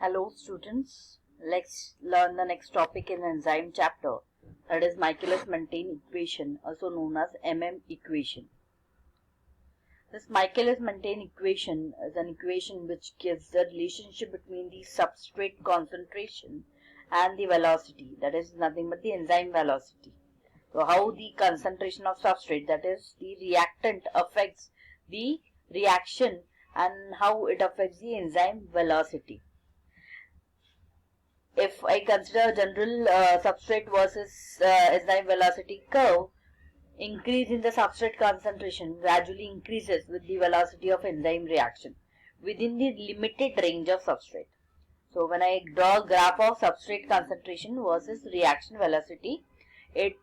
Hello students, let's learn the next topic in enzyme chapter, that is Michaelis-Menten equation, also known as equation. This Michaelis-Menten equation is an equation which gives the relationship between the substrate concentration and the velocity, that is nothing but the enzyme velocity. So how the concentration of substrate, that is the reactant, affects the reaction and how it affects the enzyme velocity. If I consider a general substrate versus enzyme velocity curve, increase in the substrate concentration gradually increases with the velocity of enzyme reaction within the limited range of substrate. So when I draw a graph of substrate concentration versus reaction velocity, it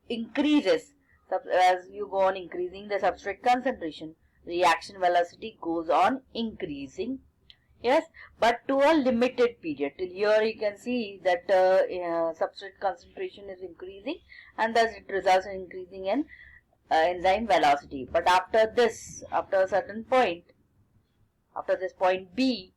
increases as you go on increasing the substrate concentration, reaction velocity goes on increasing. Yes, but to a limited period. Till here you can see that substrate concentration is increasing and thus it results in increasing in enzyme velocity. But after a certain point, after this point B,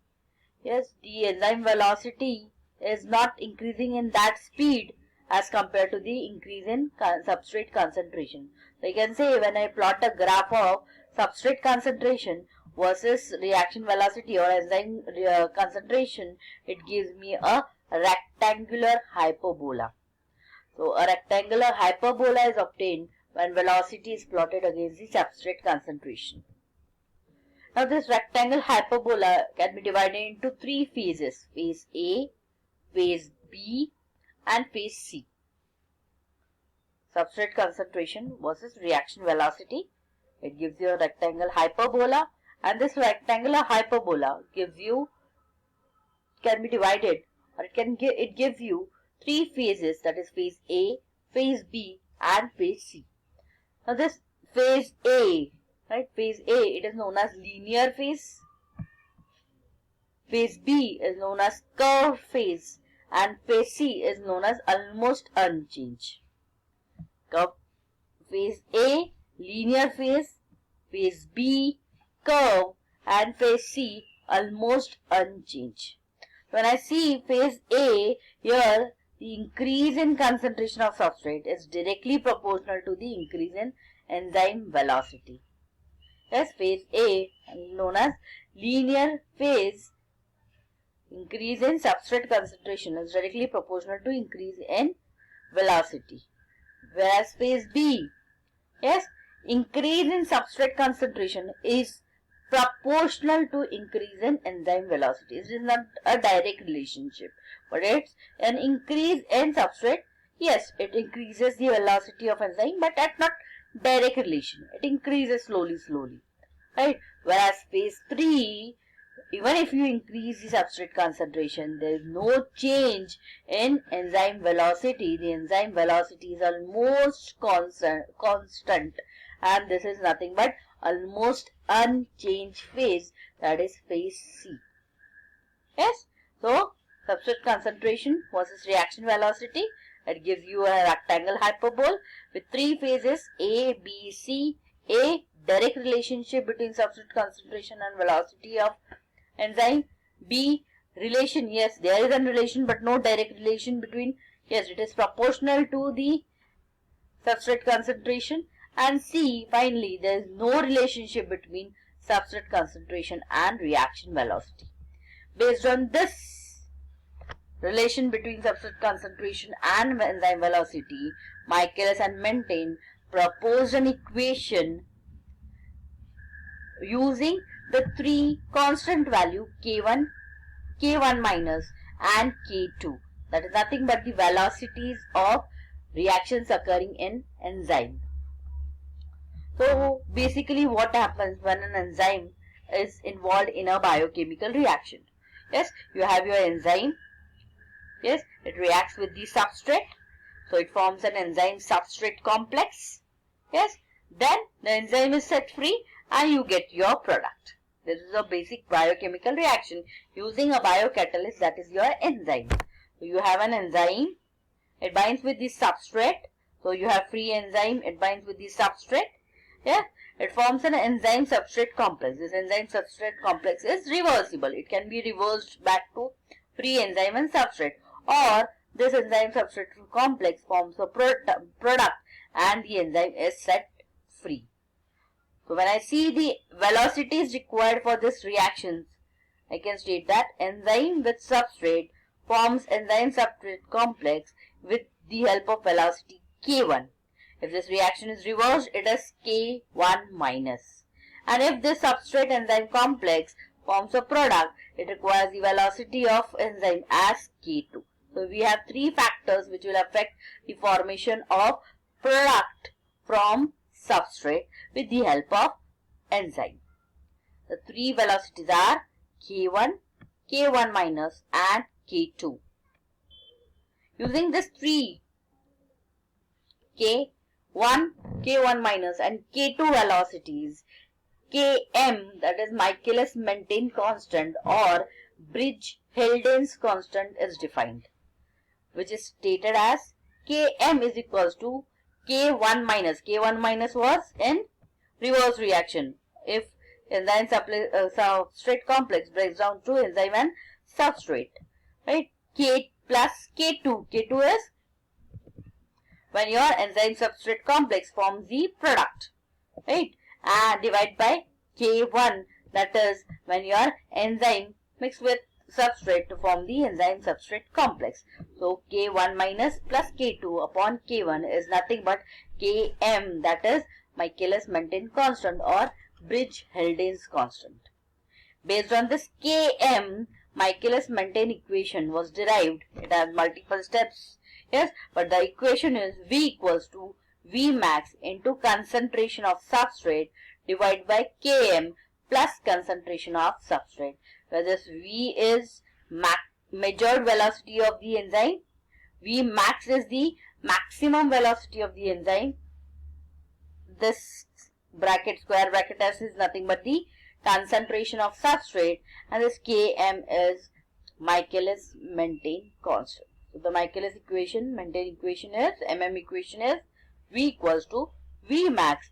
yes, the enzyme velocity is not increasing in that speed as compared to the increase in substrate concentration. So you can say when I plot a graph of substrate concentration versus reaction velocity or enzyme concentration, it gives me a rectangular hyperbola. So a rectangular hyperbola is obtained when velocity is plotted against the substrate concentration. Now this rectangle hyperbola can be divided into three phases: phase A, phase B and phase C. Substrate concentration versus reaction velocity, it gives you a rectangle hyperbola, and this rectangular hyperbola gives you, can be divided, or it gives you three phases, that is phase A, phase B and phase C. Now this phase A, right, phase A, it is known as linear phase. Phase B is known as curved phase and phase C is known as almost unchanged. Phase A, linear phase, phase B, curve and phase C, almost unchanged. When I see phase A, here the increase in concentration of substrate is directly proportional to the increase in enzyme velocity. Yes, phase A, known as linear phase, increase in substrate concentration is directly proportional to increase in velocity. Whereas phase B, yes, increase in substrate concentration is proportional to increase in enzyme velocity. It is not a direct relationship, but it's an increase in substrate. Yes, it increases the velocity of enzyme, but at not direct relation. It increases slowly, right? Whereas phase 3, even if you increase the substrate concentration, there is no change in enzyme velocity. The enzyme velocity is almost constant, and this is nothing but almost unchanged phase, that is phase C. Yes, so substrate concentration versus reaction velocity, it gives you a rectangle hyperbole with three phases A, B, C. A, direct relationship between substrate concentration and velocity of enzyme. B, relation, yes, there is a relation but no direct relation between, yes, it is proportional to the substrate concentration. And C, finally, there is no relationship between substrate concentration and reaction velocity. Based on this relation between substrate concentration and enzyme velocity, Michaelis and Menten proposed an equation using the three constant value K1, K1 minus and K2. That is nothing but the velocities of reactions occurring in enzyme. So basically what happens when an enzyme is involved in a biochemical reaction? Yes, you have your enzyme. Yes, it reacts with the substrate. So it forms an enzyme substrate complex. Yes, then the enzyme is set free and you get your product. This is a basic biochemical reaction using a biocatalyst, that is your enzyme. So you have an enzyme, it binds with the substrate. So you have free enzyme, it binds with the substrate. Yeah, it forms an enzyme substrate complex. This enzyme substrate complex is reversible. It can be reversed back to free enzyme and substrate, or this enzyme substrate complex forms a product and the enzyme is set free. So when I see the velocities required for this reactions, I can state that enzyme with substrate forms enzyme substrate complex with the help of velocity K1. If this reaction is reversed, it is K1 minus. And if this substrate enzyme complex forms a product, it requires the velocity of enzyme as K2. So we have three factors which will affect the formation of product from substrate with the help of enzyme. The three velocities are K1, K1 minus and K2. Using this three K1, K1 minus and K2 velocities, Km, that is Michaelis-Menten constant or Bridge-Haldane constant is defined, which is stated as Km is equals to K1 minus. K1 minus was in reverse reaction. If enzyme substrate complex breaks down to enzyme and substrate, right? K plus K2. K2 is when your enzyme substrate complex forms the product, right? And divide by K1, that is when your enzyme mixed with substrate to form the enzyme substrate complex. So K1 minus plus K2 upon K1 is nothing but Km, that is Michaelis-Menten constant or Bridge-Haldane constant. Based on this Km, Michaelis-Menten equation was derived. It has multiple steps, yes, but the equation is V equals to V max into concentration of substrate divided by Km plus concentration of substrate, where this V is measured velocity of the enzyme, V max is the maximum velocity of the enzyme. This square bracket S is nothing but the concentration of substrate, and this Km is Michaelis-Menten constant. So the Michaelis equation, Menten equation is, MM equation is V equals to V max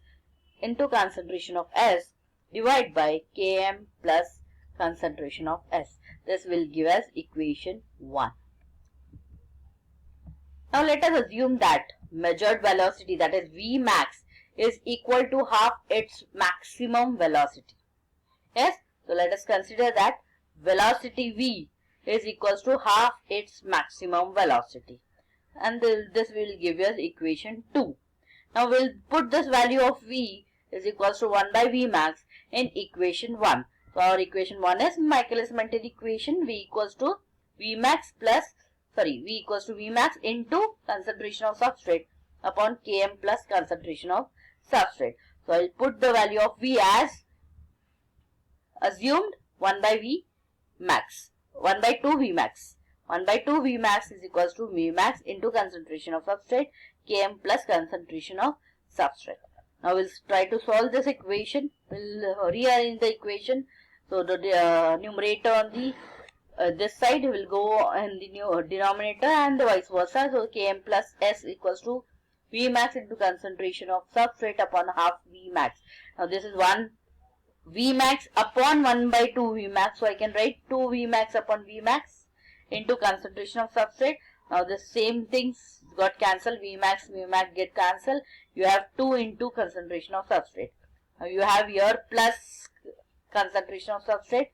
into concentration of S divided by Km plus concentration of S. This will give us equation 1. Now let us assume that measured velocity, that is V max, is equal to half its maximum velocity. Yes, so let us consider that velocity V is equals to half its maximum velocity, and this will give us equation 2. Now we'll put this value of V is equals to 1 by V max in equation 1. So our equation 1 is Michaelis-Menten equation, V equals to V max into concentration of substrate upon Km plus concentration of substrate. So I'll put the value of V as assumed 1 by V max, 1 by 2 V max. 1 by 2 V max is equals to V max into concentration of substrate Km plus concentration of substrate. Now we'll try to solve this equation. We'll rearrange the equation. So the numerator on the this side will go in the new denominator and the vice versa. So Km plus S equals to V max into concentration of substrate upon half V max. Now this is 1 V max upon 1 by 2 V max. So I can write 2 V max upon V max into concentration of substrate. Now the same things got cancelled. V max get cancelled. You have 2 into concentration of substrate. Now you have here plus concentration of substrate.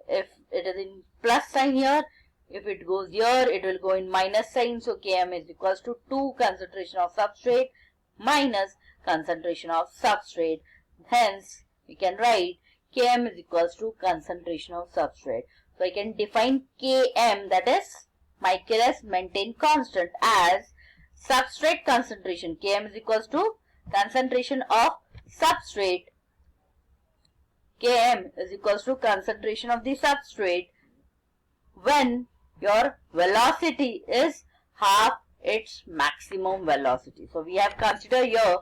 If it is in plus sign here, if it goes here, it will go in minus sign. So Km is equals to 2 concentration of substrate minus concentration of substrate. Hence, we can write Km is equals to concentration of substrate. So I can define Km, that is Michaelis-Menten constant, as substrate concentration. Km is equals to concentration of substrate. Km is equals to concentration of the substrate when your velocity is half its maximum velocity. So we have considered here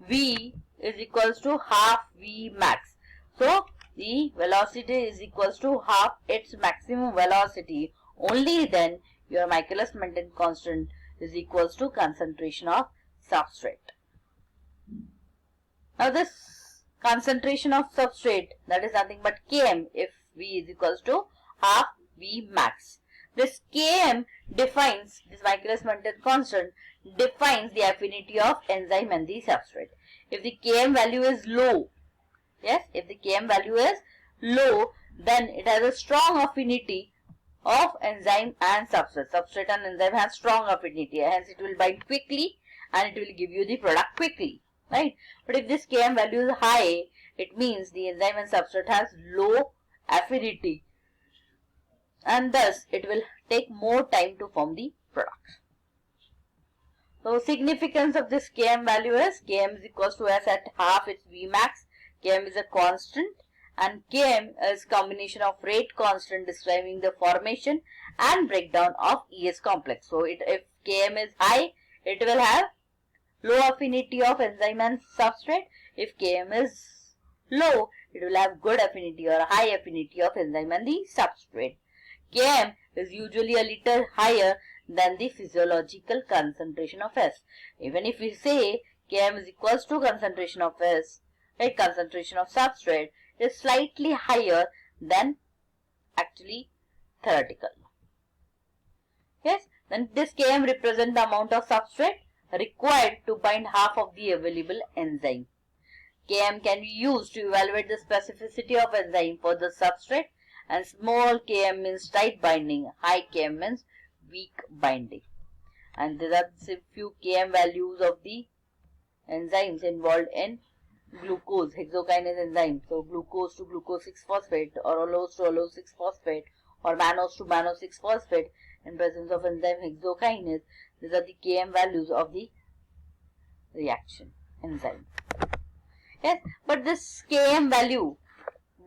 V is equals to half V max. So the velocity is equals to half its maximum velocity. Only then your Michaelis-Menten constant is equals to concentration of substrate. Now this concentration of substrate, that is nothing but Km if V is equals to half V max. This Km defines, this Michaelis-Menten constant defines the affinity of enzyme and the substrate. If the Km value is low, yes, if the Km value is low, then it has a strong affinity of enzyme and substrate. Substrate and enzyme has strong affinity, hence it will bind quickly and it will give you the product quickly, right? But if this Km value is high, it means the enzyme and substrate has low affinity and thus it will take more time to form the product. So significance of this Km value is Km is equals to S at half its Vmax. Km is a constant and Km is combination of rate constant describing the formation and breakdown of ES complex. So if Km is high, it will have low affinity of enzyme and substrate. If Km is low, it will have good affinity or high affinity of enzyme and the substrate. Km is usually a little higher than the physiological concentration of S. Even if we say Km is equals to concentration of S, right, concentration of substrate is slightly higher than actually theoretical. Yes, then this Km represents the amount of substrate required to bind half of the available enzyme. Km can be used to evaluate the specificity of enzyme for the substrate, and small Km means tight binding, high Km means weak binding. And there are few Km values of the enzymes involved in glucose hexokinase enzyme. So glucose to glucose 6-phosphate or allose to allose 6-phosphate or mannose to mannose 6-phosphate in presence of enzyme hexokinase. These are the Km values of the reaction enzyme. Yes, but this Km value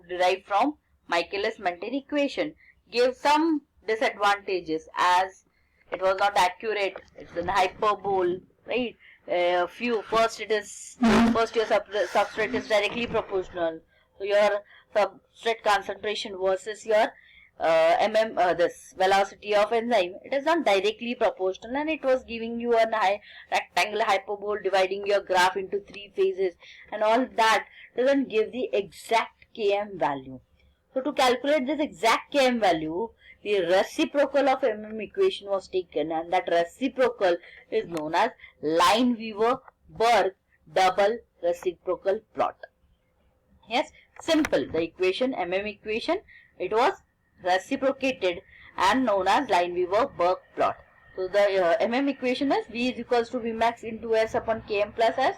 derived from Michaelis-Menten equation gives some disadvantages as it was not accurate. It's an hyperbole, right? First your substrate is directly proportional. So your substrate concentration versus your this velocity of enzyme, it is not directly proportional, and it was giving you a rectangular hyperbole dividing your graph into 3 phases, and all that doesn't give the exact Km value. So to calculate this exact Km value, the reciprocal of equation was taken, and that reciprocal is known as Lineweaver-Burke double reciprocal plot. Yes, simple. The equation, equation, it was reciprocated and known as Lineweaver-Burke plot. So the equation is V is equals to Vmax into S upon Km plus S,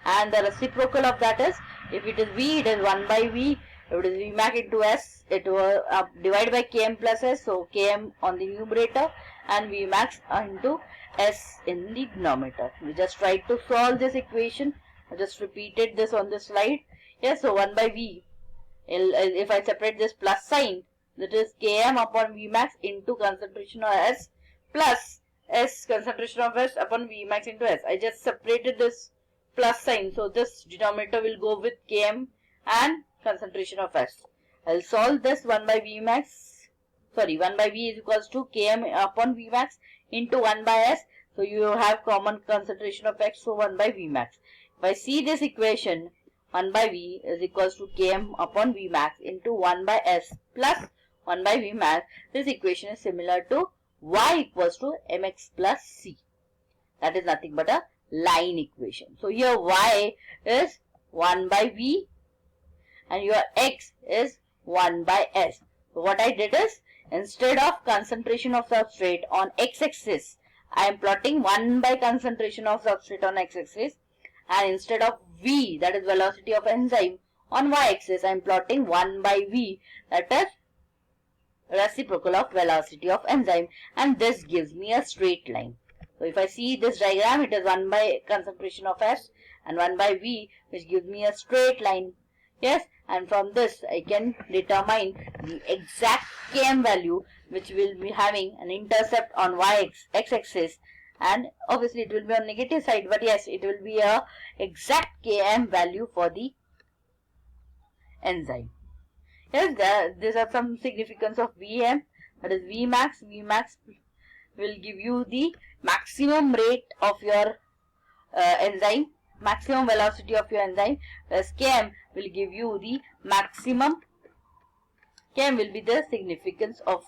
and the reciprocal of that is, if it is V, it is 1 by V. If it is Vmax into S, it was divided by Km plus S, so Km on the numerator and Vmax into S in the denominator. We just tried to solve this equation. I just repeated this on the slide. Yes, so 1 by V. If I separate this plus sign, that is Km upon Vmax into concentration of S plus S concentration of S upon Vmax into S. I just separated this plus sign, so this denominator will go with Km and concentration of S. I'll solve this 1 by Vmax, 1 by V is equals to Km upon Vmax into 1 by S. So you have common concentration of X, so 1 by Vmax. If I see this equation, 1 by V is equals to Km upon Vmax into 1 by S plus 1 by Vmax. This equation is similar to Y equals to Mx plus C. That is nothing but a line equation. So here Y is 1 by V and your X is 1 by S. So what I did is, instead of concentration of substrate on x-axis, I am plotting 1 by concentration of substrate on x-axis, and instead of V, that is velocity of enzyme, on y-axis, I am plotting 1 by V, that is reciprocal of velocity of enzyme, and this gives me a straight line. So if I see this diagram, it is 1 by concentration of S and 1 by V, which gives me a straight line. Yes, and from this I can determine the exact Km value, which will be having an intercept on x-axis, and obviously it will be on negative side, but yes, it will be a exact Km value for the enzyme. Yes, these are some significance of Vm, that is Vmax. Vmax will give you the maximum rate of your enzyme, maximum velocity of your enzyme, whereas Km will give you the maximum, Km will be the significance of